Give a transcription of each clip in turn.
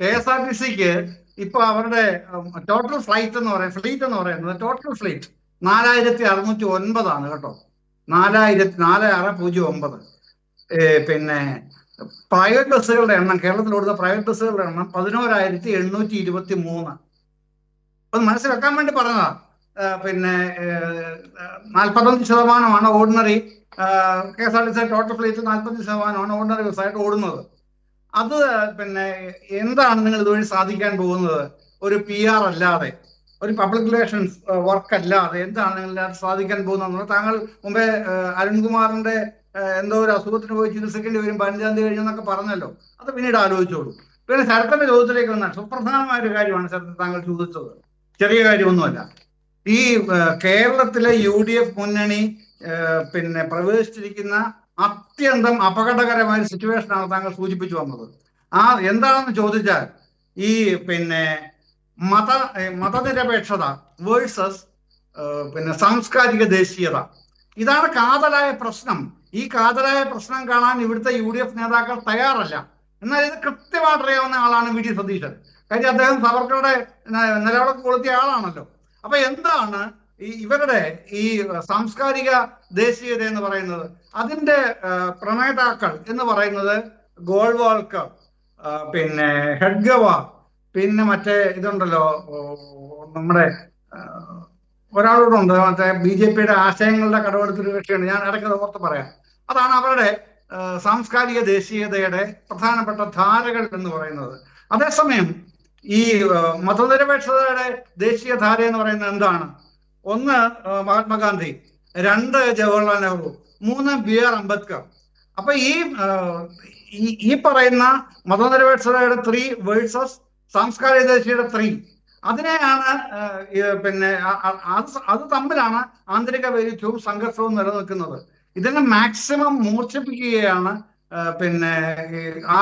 KSRTCക്ക് ഇപ്പൊ അവരുടെ total flight എന്ന് പറയുന്നത് ടോട്ടൽ ഫ്ലീറ്റ് 4609 കേട്ടോ. 4609. പിന്നെ പ്രൈവറ്റ് ബസ്സുകളുടെ എണ്ണം, കേരളത്തിൽ ഓടുന്ന പ്രൈവറ്റ് ബസ്സുകളുടെ എണ്ണം 11,823. അത് മനസ്സിലാക്കാൻ വേണ്ടി പറഞ്ഞതാ. പിന്നെ 45% ordinary KSRTC total fleet 45% ordinary ബസ്സായിട്ട് ഓടുന്നത്. അത് പിന്നെ എന്താണ് നിങ്ങൾ ഇതുവഴി സാധിക്കാൻ പോകുന്നത്? ഒരു PR അല്ലാതെ, ഒരു പബ്ലിക് റിലേഷൻസ് വർക്ക് അല്ലാതെ എന്താണ് നിങ്ങൾ സാധിക്കാൻ പോകുന്നത്? താങ്കൾ മുമ്പേ അരുൺകുമാറിന്റെ എന്തോ ഒരു അസുഖത്തിന് പോയി ചികിത്സിക്കേണ്ടി വരും 15 തീയതി കഴിഞ്ഞെന്നൊക്കെ പറഞ്ഞല്ലോ. അത് പിന്നീട് ആലോചിച്ചോളൂ. പിന്നെ ശരത്തിന്റെ ചോദ്യത്തിലേക്ക് വന്നാൽ സുപ്രധാനമായ ഒരു കാര്യമാണ് ശരത്ത് താങ്കൾ ചോദിച്ചത്. ചെറിയ കാര്യമൊന്നുമല്ല. ഈ കേരളത്തിലെ UDF മുന്നണി പിന്നെ പ്രവേശിച്ചിരിക്കുന്ന അത്യന്തം അപകടകരമായ സിറ്റുവേഷനാണ് താങ്കൾ സൂചിപ്പിച്ചു വന്നത്. എന്താണെന്ന് ചോദിച്ചാൽ ഈ പിന്നെ മതനിരപേക്ഷത വേഴ്സസ് പിന്നെ സാംസ്കാരിക ദേശീയത. ഇതാണ് കാതലായ പ്രശ്നം. ഈ കാതലായ പ്രശ്നം കാണാൻ ഇവിടുത്തെ UDF നേതാക്കൾ തയ്യാറല്ല. എന്നാൽ ഇത് കൃത്യമായിട്ട് അറിയാവുന്ന ആളാണ് VD സതീശൻ. കാര്യം അദ്ദേഹം സവർക്കറുടെ നിലവിളക്ക് കൊളുത്തിയ ആളാണല്ലോ. അപ്പൊ എന്താണ് ഇവരുടെ ഈ സാംസ്കാരിക ദേശീയത എന്ന് പറയുന്നത്? അതിന്റെ പ്രണേതാക്കൾ എന്ന് പറയുന്നത് ഗോൾവാൾക്കർ, പിന്നെ ഹെഡ്ഗവാർ, പിന്നെ മറ്റേ ഇതുണ്ടല്ലോ നമ്മുടെ ഒരാളോടുണ്ട്, മറ്റേ BJPയുടെ ആശയങ്ങളുടെ കടമെടുത്തൊരു കക്ഷിയാണ്, ഞാൻ ഇടയ്ക്ക് ഓർത്ത് പറയാം. അതാണ് അവരുടെ സാംസ്കാരിക ദേശീയതയുടെ പ്രധാനപ്പെട്ട ധാരകൾ എന്ന് പറയുന്നത്. അതേസമയം ഈ മതനിരപേക്ഷതയുടെ ദേശീയ ധാര എന്ന് പറയുന്നത് എന്താണ്? 1 മഹാത്മാഗാന്ധി, 2 ജവഹർലാൽ നെഹ്റു, 3 BR അംബേദ്കർ. അപ്പൊ ഈ പറയുന്ന മതനിരപേക്ഷതയുടെ 3 വേഴ്സസ് സാംസ്കാരിക ദേശീയയുടെ 3, അതിനെയാണ് പിന്നെ അത് തമ്മിലാണ് ആന്തരിക വൈരുദ്ധ്യവും സംഘർഷവും നിലനിൽക്കുന്നത്. ഇതിനെ മാക്സിമം മൂർച്ഛിപ്പിക്കുകയാണ് പിന്നെ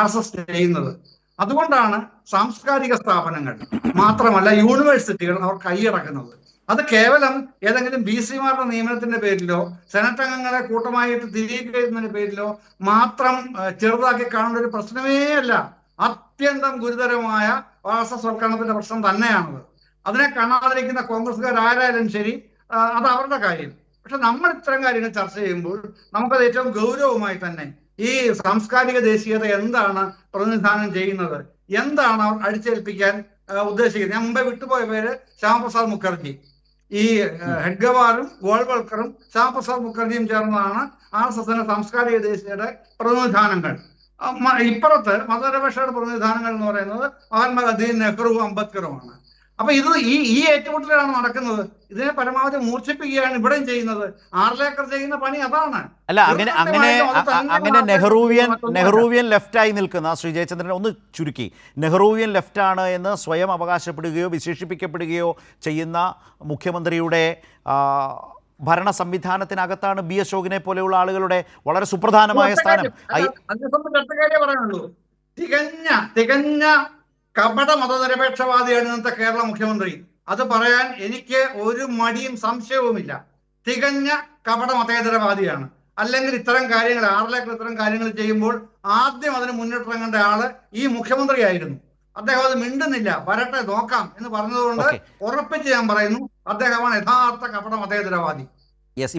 RSS ചെയ്യുന്നത്. അതുകൊണ്ടാണ് സാംസ്കാരിക സ്ഥാപനങ്ങൾ മാത്രമല്ല യൂണിവേഴ്സിറ്റികൾ അവർ കൈയടക്കുന്നത്. അത് കേവലം ഏതെങ്കിലും BC-മാരുടെ നിയമനത്തിന്റെ പേരിലോ സെനറ്റ് അംഗങ്ങളെ കൂട്ടമായിട്ട് തിരികെയതിന്റെ പേരിലോ മാത്രം ചെറുതാക്കി കാണേണ്ട ഒരു പ്രശ്നമേ അല്ല. അത്യന്തം ഗുരുതരമായ RSS പ്രശ്നം തന്നെയാണത്. അതിനെ കാണാതിരിക്കുന്ന കോൺഗ്രസ്സുകാരായാലും ശരി, അത് അവരുടെ കാര്യം. പക്ഷെ നമ്മൾ ഇത്തരം കാര്യങ്ങൾ ചർച്ച ചെയ്യുമ്പോൾ നമുക്കത് ഏറ്റവും ഗൗരവമായി തന്നെ ഈ സാംസ്കാരിക ദേശീയത എന്താണ് പ്രതിനിധാനം ചെയ്യുന്നത്, എന്താണ് അവർ അടിച്ചേൽപ്പിക്കാൻ ഉദ്ദേശിക്കുന്നത്. ഞാൻ മുമ്പേ വിട്ടുപോയ പേര് ശ്യാമപ്രസാദ് മുഖർജി. ഈ ഹെഡ്ഗവാറും ഗോൾവൾക്കറും ശ്യാമപ്രസാദ് മുഖർജിയും ചേർന്നതാണ് RSSന്റെ സാംസ്കാരിക ദേശീയതയുടെ പ്രതിനിധാനങ്ങൾ. ഇപ്പുറത്ത് മതനിരപേക്ഷയുടെ പ്രതിനിധാനങ്ങൾ എന്ന് പറയുന്നത് മഹാത്മാഗാന്ധി, നെഹ്റുവും അംബേദ്കറുമാണ്. അപ്പൊ ഈ ഏറ്റുമുട്ടലാണ് നടക്കുന്നത്. ഇതിനെ പരമാവധി മൂർച്ഛിപ്പിക്കുകയാണ് ഇവിടെയും ചെയ്യുന്നത്. ആർലേക്കർ ചെയ്യുന്ന പണി അതാണ്. അല്ല, അങ്ങനെ നെഹ്റുവിയൻ ലെഫ്റ്റായി നിൽക്കുന്ന ശ്രീ ജയചന്ദ്രൻ ഒന്ന് ചുരുക്കി, നെഹ്റുവിയൻ ലെഫ്റ്റാണ് എന്ന് സ്വയം അവകാശപ്പെടുകയോ വിശേഷിപ്പിക്കപ്പെടുകയോ ചെയ്യുന്ന മുഖ്യമന്ത്രിയുടെ ഭരണ സംവിധാനത്തിനകത്താണ് B അശോകിനെ പോലെയുള്ള ആളുകളുടെ വളരെ സുപ്രധാനമായ സ്ഥാനം. തികഞ്ഞ കപട മതനിരപേക്ഷവാദിയാണ് ഇന്നത്തെ കേരള മുഖ്യമന്ത്രി. അത് പറയാൻ എനിക്ക് ഒരു മടിയും സംശയവുമില്ല. തികഞ്ഞ കപട മതേതരവാദിയാണ്. അല്ലെങ്കിൽ ഇത്തരം കാര്യങ്ങൾ, ആറിലേക്ക് ഇത്തരം കാര്യങ്ങൾ ചെയ്യുമ്പോൾ ആദ്യം അതിന് മുന്നിട്ടിറങ്ങേണ്ട ആള് ഈ മുഖ്യമന്ത്രി ആയിരുന്നു. അദ്ദേഹം അത് മിണ്ടുന്നില്ല, വരട്ടെ നോക്കാം എന്ന് പറഞ്ഞതുകൊണ്ട് ഉറപ്പിച്ച് ഞാൻ പറയുന്നു, അദ്ദേഹമാണ് യഥാർത്ഥ കപട മതേതരവാദി. യെസ്.